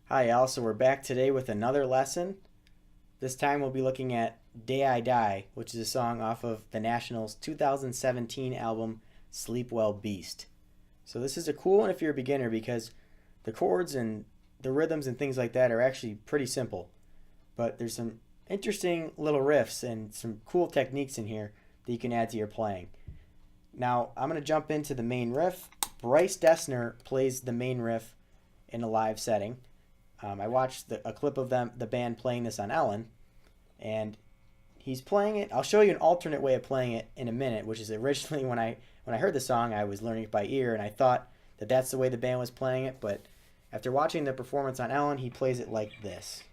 Hi, Al. So we're back today with another lesson. This time we'll be looking at Day I Die, which is a song off of the National's 2017 album Sleep Well Beast. So this is a cool one if you're a beginner because the chords and the rhythms and things like that are actually pretty simple. But there's some interesting little riffs and some cool techniques in here that you can add to your playing. Now I'm going to jump into the main riff. Bryce Dessner plays the main riff in a live setting. I watched a clip of the band playing this on Ellen, and he's playing it. I'll show you an alternate way of playing it in a minute, which is originally when I heard the song, I was learning it by ear, and I thought that that's the way the band was playing it, but after watching the performance on Ellen, he plays it like this.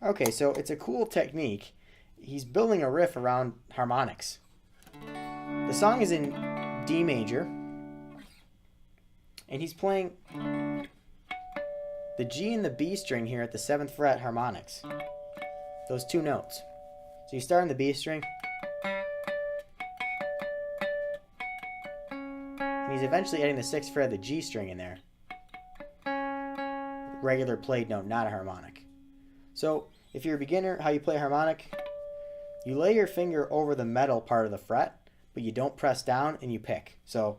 Okay, so it's a cool technique. He's building a riff around harmonics. The song is in D major, and he's playing the G and the B string here at the 7th fret harmonics. Those two notes. So you start on the B string, and he's eventually adding the 6th fret of the G string in there. Regular played note, not a harmonic. So if you're a beginner, how you play a harmonic, you lay your finger over the metal part of the fret, but you don't press down and you pick. So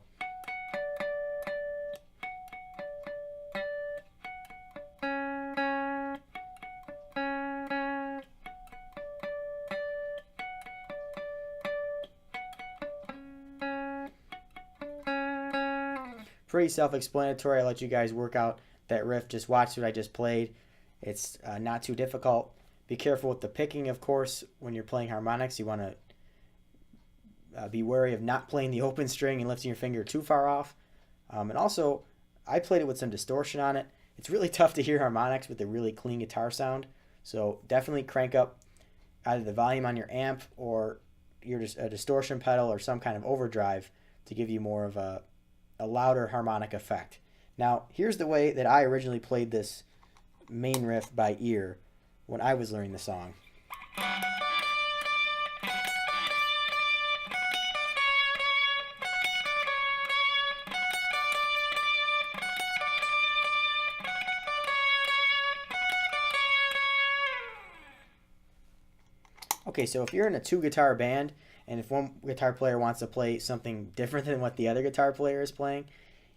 pretty self-explanatory. I'll let you guys work out that riff. Just watch what I just played. It's not too difficult. Be careful with the picking, of course. When you're playing harmonics, you want to be wary of not playing the open string and lifting your finger too far off. And also, I played it with some distortion on it. It's really tough to hear harmonics with a really clean guitar sound. So definitely crank up either the volume on your amp or a distortion pedal or some kind of overdrive to give you more of a louder harmonic effect. Now, here's the way that I originally played this main riff by ear when I was learning the song. Okay, so if you're in a 2-guitar band and if one guitar player wants to play something different than what the other guitar player is playing,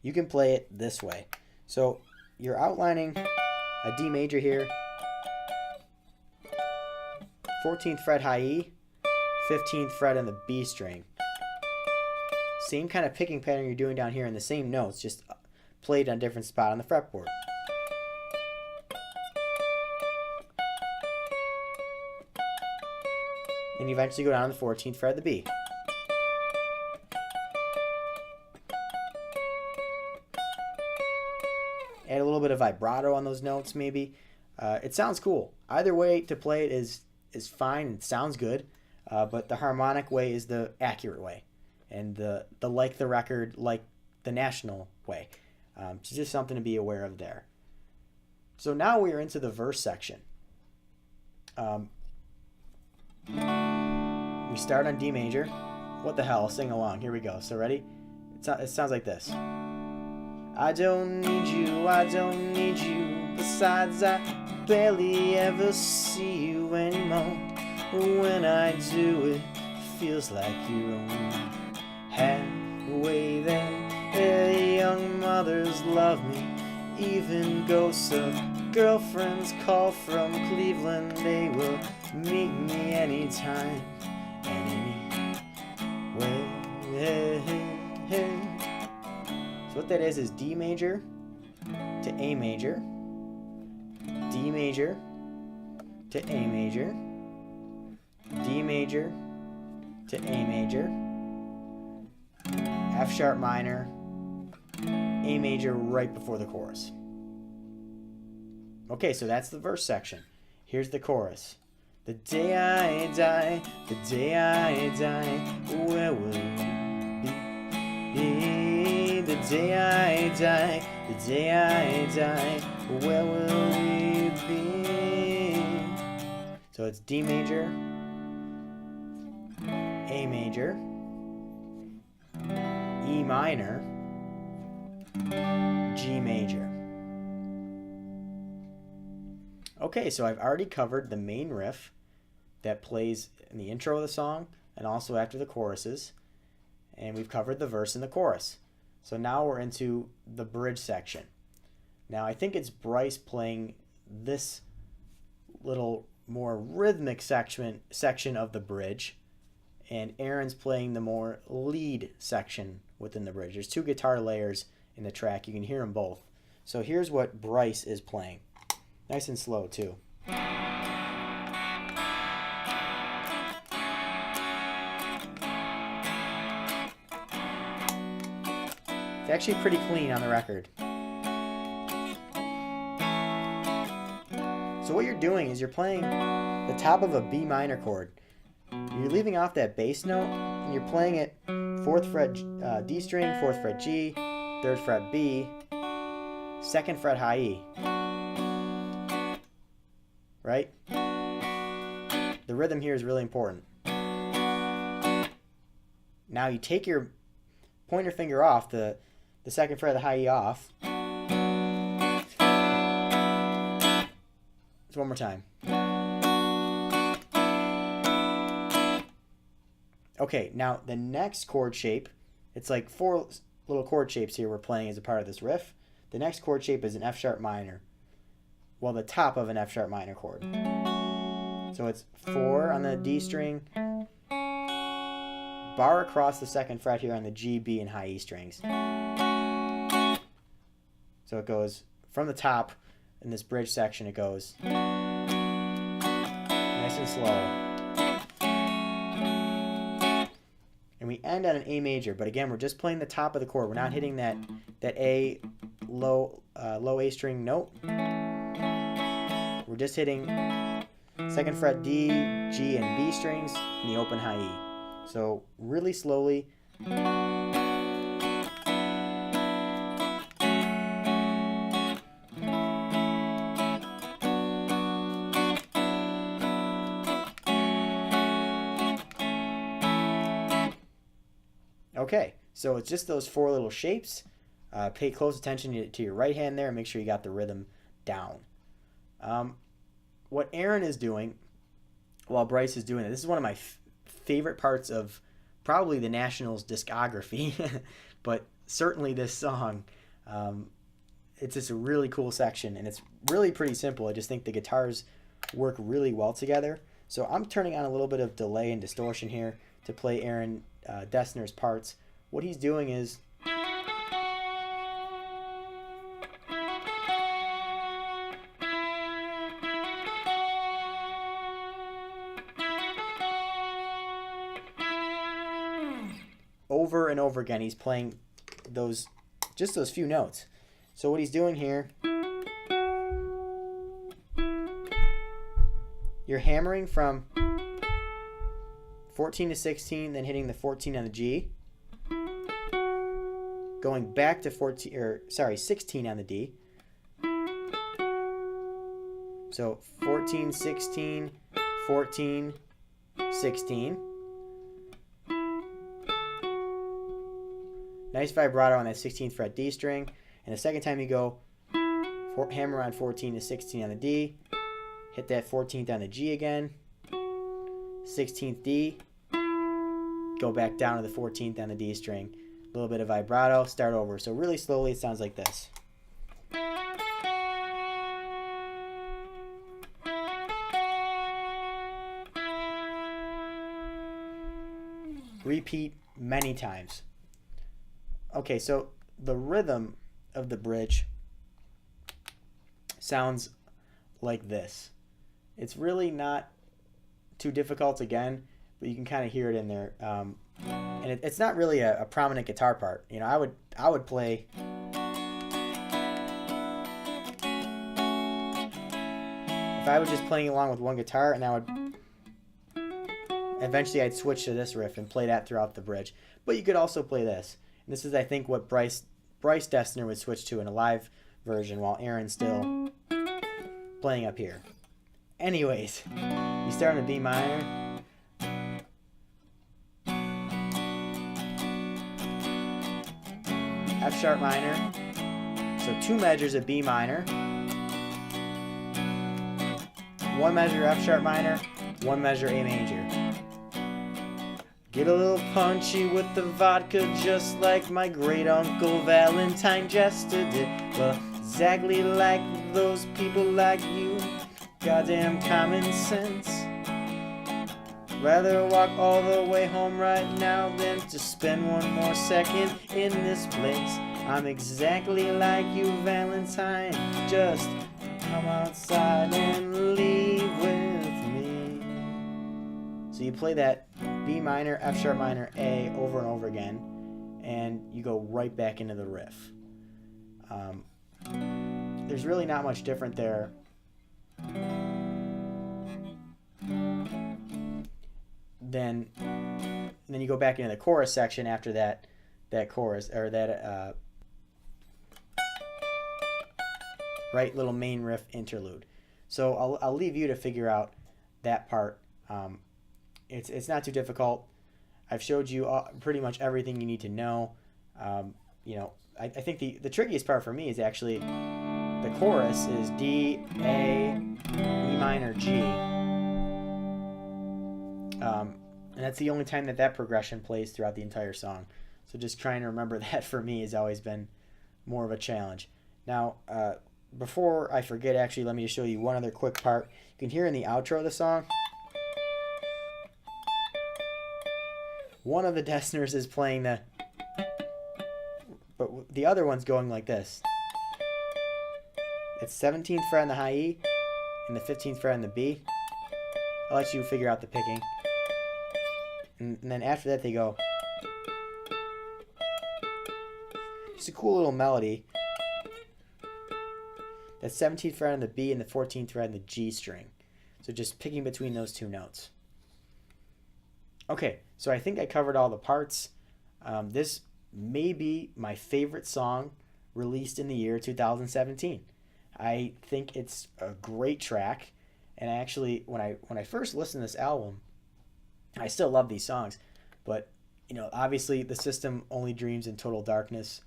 you can play it this way. So you're outlining a D major here, 14th fret high E, 15th fret on the B string. Same kind of picking pattern you're doing down here in the same notes, just played on a different spot on the fretboard. And you eventually go down to the 14th fret of the B. Add a little bit of vibrato on those notes maybe. It sounds cool. Either way to play it is fine. It sounds good. But the harmonic way is the accurate way. And the like the record, like the National way. It's just something to be aware of there. So now we are into the verse section. We start on D major. What the hell? Sing along. Here we go. So ready? It sounds like this. I don't need you, I don't need you. Besides, I barely ever see you anymore. When I do, it feels like you're only halfway there. Young mothers love me, even ghosts of girlfriends call from Cleveland. They will meet me anytime and anywhere. So what that is D major to A major, D major to A major, D major to A major, F sharp minor, A major right before the chorus. Okay, so that's the verse section. Here's the chorus. The day I die, the day I die, where will you be? The day I die, the day I die, where will we be? it's D major, A major, E minor, G major. Okay, so I've already covered the main riff that plays in the intro of the song and also after the choruses. And we've covered the verse and the chorus. So now we're into the bridge section. Now I think it's Bryce playing this little more rhythmic section of the bridge, and Aaron's playing the more lead section within the bridge. There's two guitar layers in the track. You can hear them both. So here's what Bryce is playing. Nice and slow too. It's actually pretty clean on the record. So what you're doing is you're playing the top of a B minor chord. You're leaving off that bass note and you're playing it 4th fret D string, 4th fret G, 3rd fret B, 2nd fret high E. Right? The rhythm here is really important. Now you take your pointer finger off the 2nd fret of the high E off. Just one more time. Okay, now the next chord shape, it's like 4 little chord shapes here we're playing as a part of this riff. The next chord shape is an F sharp minor. Well, the top of an F sharp minor chord. So it's 4 on the D string, bar across the 2nd fret here on the G, B, and high E strings. So it goes from the top in this bridge section, it goes nice and slow. And we end on an A major, but again, we're just playing the top of the chord. We're not hitting that A low A string note. We're just hitting 2nd fret D, G, and B strings and the open high E. So really slowly. Okay, so it's just those 4 little shapes. Pay close attention to your right hand there and make sure you got the rhythm down. What Aaron is doing while Bryce is doing it, this is one of my favorite parts of probably the Nationals' discography, but certainly this song. It's just a really cool section, and it's really pretty simple. I just think the guitars work really well together. So I'm turning on a little bit of delay and distortion here to play Aaron Dessner's parts. What he's doing is over and over again he's playing those few notes. So what he's doing here, you're hammering from 14 to 16, then hitting the 14 on the G, going back to 16 on the D. So 14, 16, 14, 16. Nice vibrato on that 16th fret D string. And the second time you go, hammer on 14 to 16 on the D, hit that 14th on the G again, 16th D, go back down to the 14th on the D string. A little bit of vibrato, start over. So really slowly it sounds like this. Repeat many times. Okay, so the rhythm of the bridge sounds like this. It's really not too difficult again, but you can kind of hear it in there. And it's not really a prominent guitar part. You know, I would play. If I was just playing along with one guitar, and eventually I'd switch to this riff and play that throughout the bridge. But you could also play this. And this is, I think, what Bryce Dessner would switch to in a live version while Aaron's still playing up here. anyways, you start in a B minor. F sharp minor. So 2 measures of B minor. 1 measure F sharp minor, 1 measure A major. Get a little punchy with the vodka just like my great uncle Valentine Jester did. Well, exactly like those people like you. Goddamn common sense. Rather walk all the way home right now than to spend one more second in this place. I'm exactly like you, Valentine. Just come outside and leave with me. So you play that B minor, F sharp minor, A over and over again, and you go right back into the riff. There's really not much different there. Then you go back into the chorus section after that chorus, or that right little main riff interlude. So I'll leave you to figure out that part. It's not too difficult. I've showed you pretty much everything you need to know. I think the trickiest part for me is actually the chorus is D, A, E minor, G. And that's the only time that progression plays throughout the entire song. So just trying to remember that for me has always been more of a challenge. Now, before I forget, actually, let me just show you one other quick part. You can hear in the outro of the song, one of the Dessners is playing the, but the other one's going like this. It's 17th fret on the high E and the 15th fret on the B. I'll let you figure out the picking. And then after that they go. It's a cool little melody. That's 17th fret on the B and the 14th fret on the G string. So just picking between those two notes. Okay, so I think I covered all the parts. This may be my favorite song released in the year 2017. I think it's a great track, and actually, when I first listened to this album, I still love these songs, but obviously, The System, Only Dreams, and Total Darkness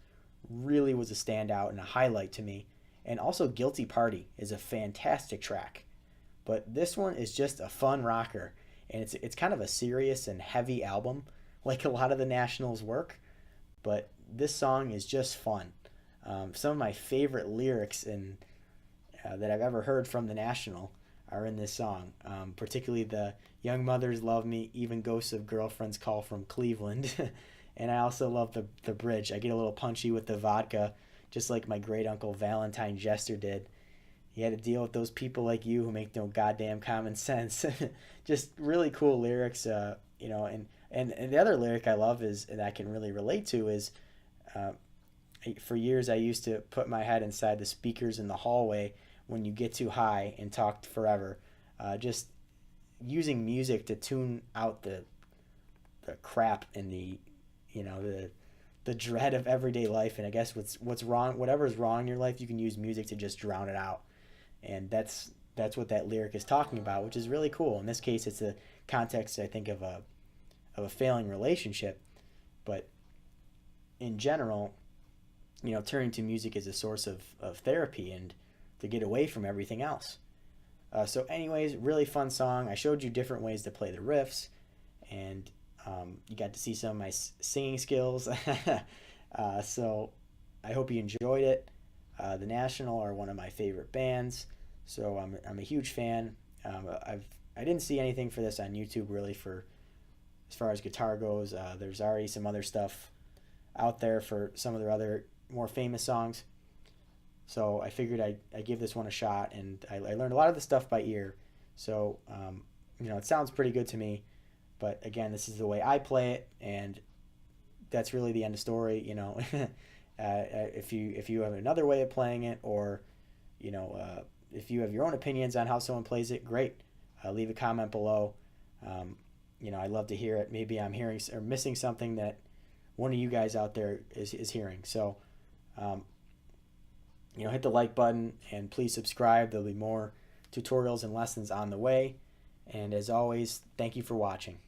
really was a standout and a highlight to me. And also, Guilty Party is a fantastic track, but this one is just a fun rocker, and it's kind of a serious and heavy album, like a lot of the Nationals' work. But this song is just fun. Some of my favorite lyrics that I've ever heard from the National are in this song, particularly the "Young mothers love me, even ghosts of girlfriends call from Cleveland." And I also love the bridge. I get a little punchy with the vodka, just like my great uncle Valentine Jester did. He had to deal with those people like you who make no goddamn common sense. Just really cool lyrics, and the other lyric I love is, and I can really relate to, is for years I used to put my head inside the speakers in the hallway when you get too high and talk forever. Just using music to tune out the crap and the dread of everyday life, and I guess what's wrong, whatever's wrong in your life, you can use music to just drown it out. And that's what that lyric is talking about, which is really cool. In this case, it's a context, I think, of a failing relationship, but in general, turning to music as a source of therapy and to get away from everything else. So anyways, really fun song. I showed you different ways to play the riffs, and you got to see some of my singing skills. So I hope you enjoyed it. The National are one of my favorite bands, so I'm a huge fan. I didn't see anything for this on YouTube really for as far as guitar goes. There's already some other stuff out there for some of their other more famous songs. So I figured I'd give this one a shot, and I learned a lot of the stuff by ear. So, it sounds pretty good to me. But again, this is the way I play it, and that's really the end of story. If you have another way of playing it, or if you have your own opinions on how someone plays it, great. Leave a comment below. I'd love to hear it. Maybe I'm hearing or missing something that one of you guys out there is hearing. So, hit the like button and please subscribe. There'll be more tutorials and lessons on the way. And as always, thank you for watching.